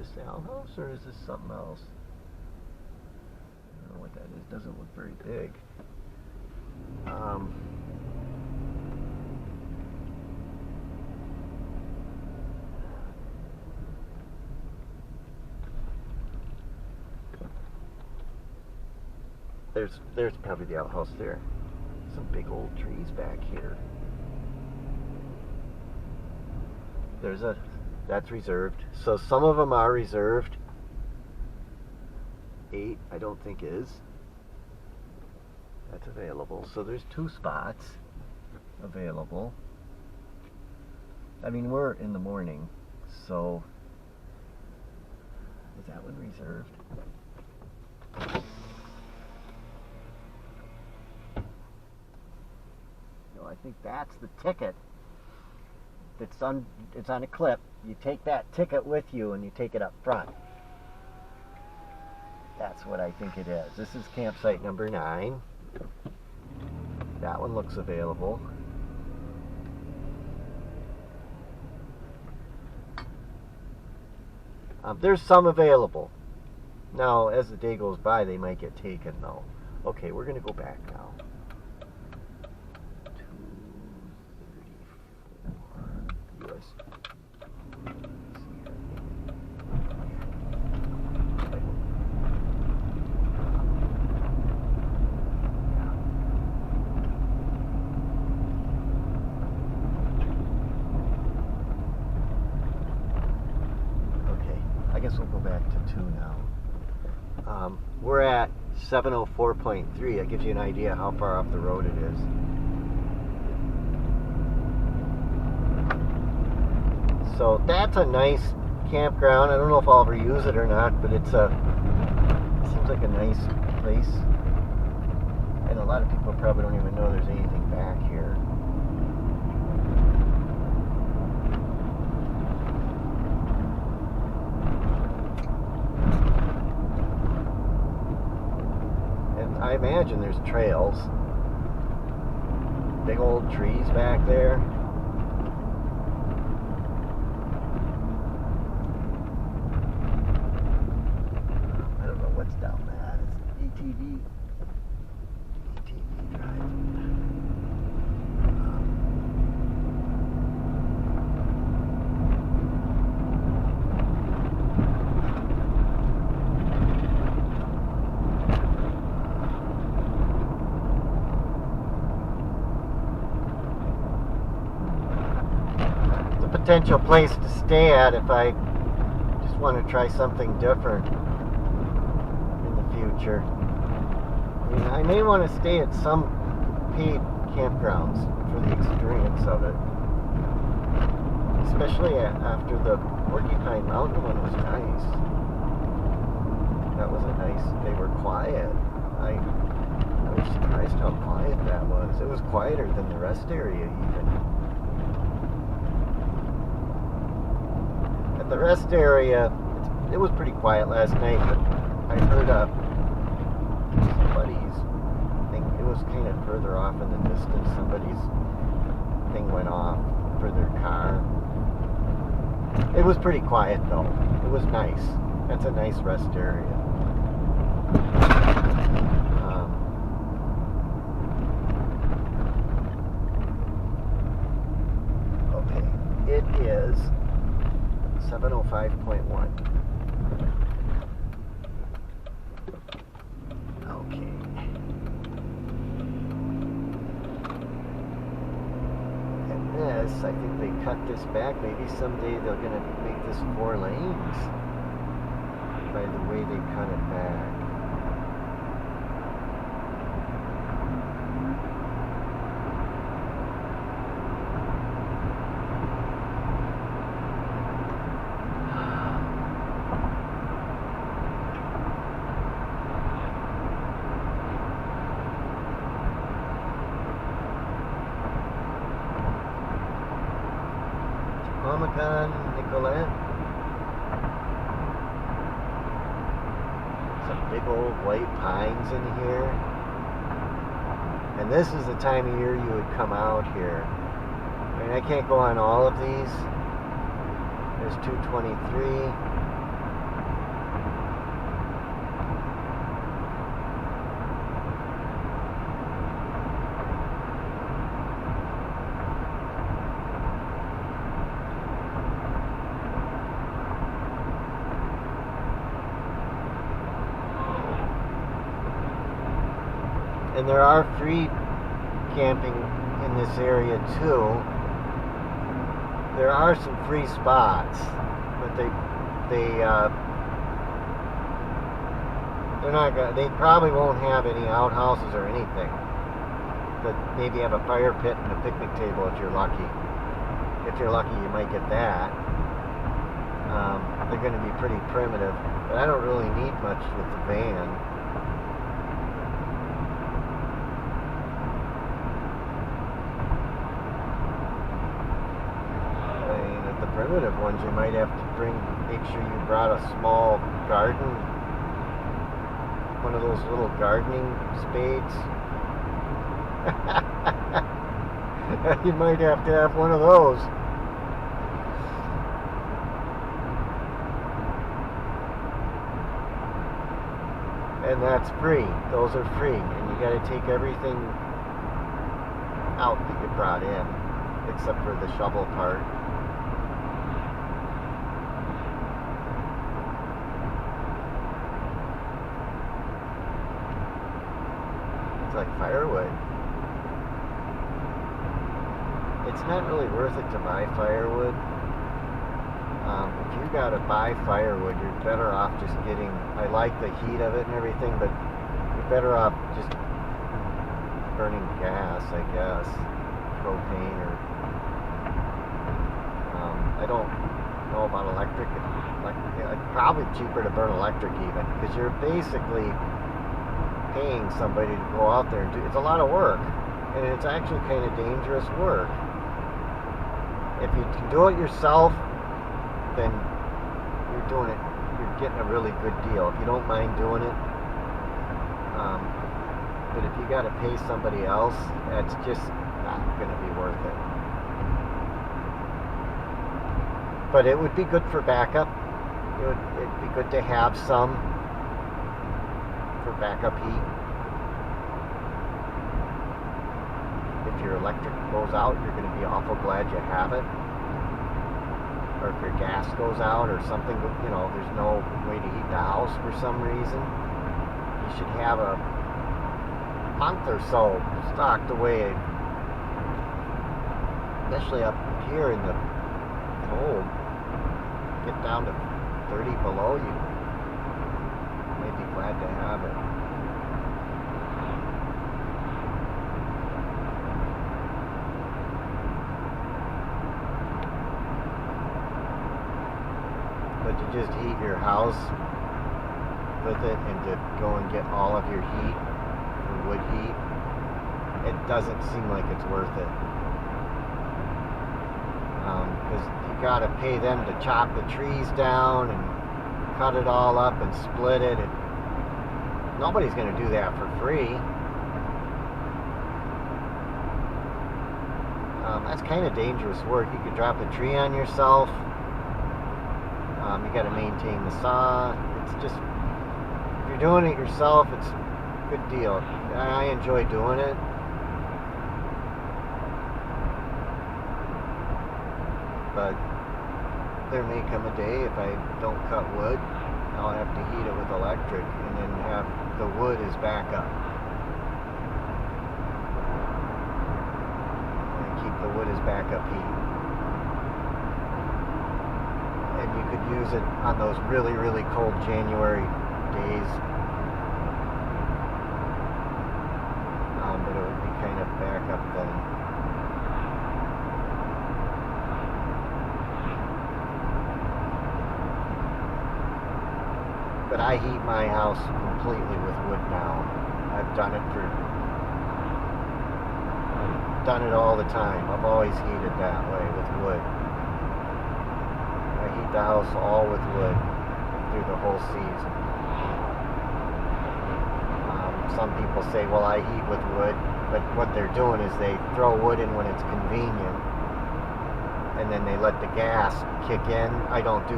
this the Owl House or is this something else? I don't know what that is. Doesn't look very big. There's probably the outhouse there. Some big old trees back here. That's reserved. So some of them are reserved. 8, I don't think is. That's available. So there's 2 spots available. I mean, we're in the morning, so is that one reserved? I think that's the ticket. It's on a clip. You take that ticket with you and you take it up front. That's what I think it is. This is campsite number 9. That one looks available. There's some available. Now, as the day goes by, they might get taken though. Okay, we're going to go back now. 234 US. I guess we'll go back to 2 now. We're at 704.3. That gives you an idea how far off the road it is. So that's a nice campground. I don't know if I'll ever use it or not, but it seems like a nice place. And a lot of people probably don't even know there's anything back here. I imagine there's trails. Big old trees back there. I don't know what's down that. It's ATV drive. Potential place to stay at if I just want to try something different in the future. I mean, I may want to stay at some paid campgrounds for the experience of it. Especially after the Porcupine Mountain one was nice. That was a nice, they were quiet. I was surprised how quiet that was. It was quieter than the rest area even. The rest area, it was pretty quiet last night, but I heard somebody's thing, it was kind of further off in the distance, somebody's thing went off for their car. It was pretty quiet though. It was nice. That's a nice rest area. Okay, it is 705.1. Okay. And this, I think they cut this back. Maybe someday they're going to make this 4 lanes by the way they cut it back. Omicron, Nicolette. Some big old white pines in here. And this is the time of year you would come out here. I mean, I can't go on all of these. There's 223. And there are free camping in this area too. There are some free spots, but they're not gonna. They probably won't have any outhouses or anything. But maybe have a fire pit and a picnic table if you're lucky. If you're lucky, you might get that. They're going to be pretty primitive, but I don't really need much with the van. I mean, at the primitive ones, you might have to make sure you brought a small garden, one of those little gardening spades. You might have to have one of those. And that's free. Those are free. And you got to take everything out that you brought in, except for the shovel part. It's like firewood. It's not really worth it to buy firewood. If you gotta buy firewood, you're better off just getting. I like the heat of it and everything, but you're better off just burning gas, I guess, propane, or I don't know about electric. It's probably cheaper to burn electric even, because you're basically paying somebody to go out there and do. It's a lot of work, and it's actually kind of dangerous work. If you can do it yourself, then you're doing it. You're getting a really good deal. If you don't mind doing it, but if you got to pay somebody else, that's just not going to be worth it. But it would be good for backup. It'd be good to have some for backup heat. If your electric goes out, you're going to be awful glad you have it. Or if your gas goes out or something, there's no way to heat the house for some reason, you should have a month or so stocked away, especially up here in the cold. Get down to 30 below, you may be glad to have it. But to just heat your house with it and to go and get all of your heat from wood heat, it doesn't seem like it's worth it. Because you got to pay them to chop the trees down and cut it all up and split it. Nobody's going to do that for free. That's kind of dangerous work. You could drop a tree on yourself. You got to maintain the saw. It's just, if you're doing it yourself, it's a good deal. I enjoy doing it. But there may come a day if I don't cut wood, I'll have to heat it with electric and then have the wood as backup. And keep the wood as backup heat. And you could use it on those really, really cold January days. But it would be kind of backup then. But I heat my house completely with wood now. I've done it all the time. I've always heated that way with wood. I heat the house all with wood through the whole season. Some people say, well, I heat with wood, but what they're doing is they throw wood in when it's convenient, and then they let the gas kick in. I don't do